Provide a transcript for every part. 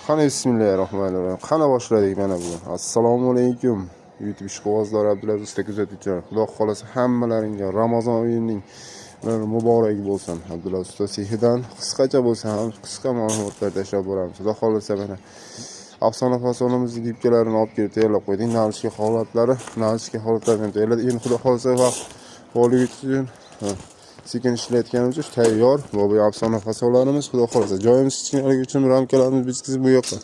Qani bismillahirrohmanirrohim. Qani boshladik mana bugun. Assalomu alaykum. YouTube ishqibozlar Abdulaziz usta kuzatuvchilar. Xudo xolasa hammalaringga Ramazon oyining muborak bo'lsin. Abdulaziz usta sehidan qisqacha bo'lsa ham qisqa ma'lumotlar tashlab boramiz. Xudo xolasa mana afsona fasonimizning dipkalarini olib kelib tayyorlab qo'ydik. Nalishga holatlarini tayyorladik. Endi xudo xolasa vaqt bo'lib uchun sekin ishlayotganimiz uchun tayyor bu afsona fasonlarimiz. Xudo xolasa joyimiz kichkinaligi uchun ramkalarimiz bitkizib bu yoqqa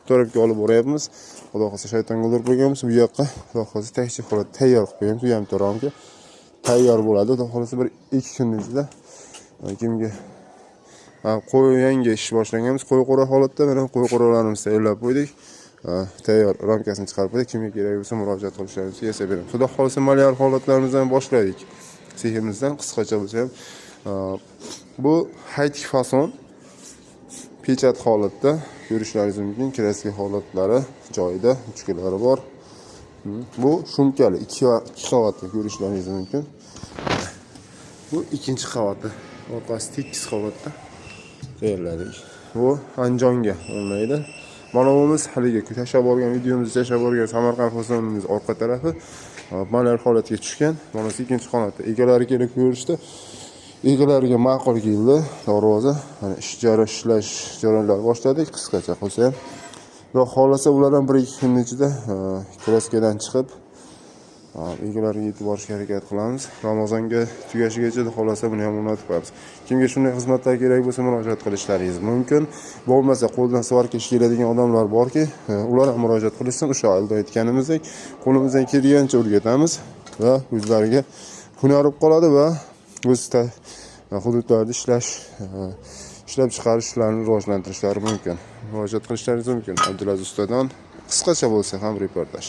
tarafga olib boryapmiz. Xudo xolasa shaytonga o'ldirib qo'yganmiz bu yoqqa. Xudo xolasa tashchi holat tayyor qilib qo'yamiz. Bu ham ramka tayyor bo'ladi. Xudo xolasa bir 2 kun ichida kimga qo'y yangi ish boshlaganmiz. Qo'y qo'ra holatda mana qo'y qo'ralarimizni tayyorlab qo'ydik. Tayyor ramkasini chiqarib qo'ydik. Kimga kerak bo'lsa murojaat qilishlaringizni yasab beramiz. Xudo xolasa malyar holatlarimizdan boshladik. Sehimizdan qisqacha bo'lsa ham bu haytik fason pechat holatda ko'rishlaringiz mumkin. Kraska holatlari joyida, uchkalari bor. Bu shumkali 2 qavatda ko'rishlaringiz mumkin. Bu ikkinchi qavati, orqasi tekis qavatda tayyorladik. Bu anjonga o'rnaydi. Mana buyimiz haliga tashlab borgan videomizda tashlab borgan Samarqand fasonimiz orqa tarafi malar holatga tushgan. Mana ikkinchi qanotda egalari kelib ko'rishdi. Egalariga ma'qul keldi. Darvoza mana ishlash jarayonlari boshladik qisqacha qilsa ham. Xudo xolasa ulardan 1-2 kun ichida kraskadan chiqib egalariga yetib borishga harakat qilamiz. Ramazonga tugashigacha xolasa buni ham o'rnatib qo'yamiz. Kimga shunday xizmatlar kerak bo'lsa murojaat qilishlaringiz mumkin. Bo'lmasa qo'ldan svarka ish keladigan odamlar borki, ular ham murojaat qilishsin. O'sha oldin aytganimizdek, qo'limizdan kelgancha o'rgatamiz va o'zlariga hunarib qoladi va o'z hududlarda ishlab chiqarish ishlarini rivojlantirishlari mumkin. Murojaat qilishlaringiz mumkin. Abdulaziz ustadan qisqacha bo'lsa ham reportaj.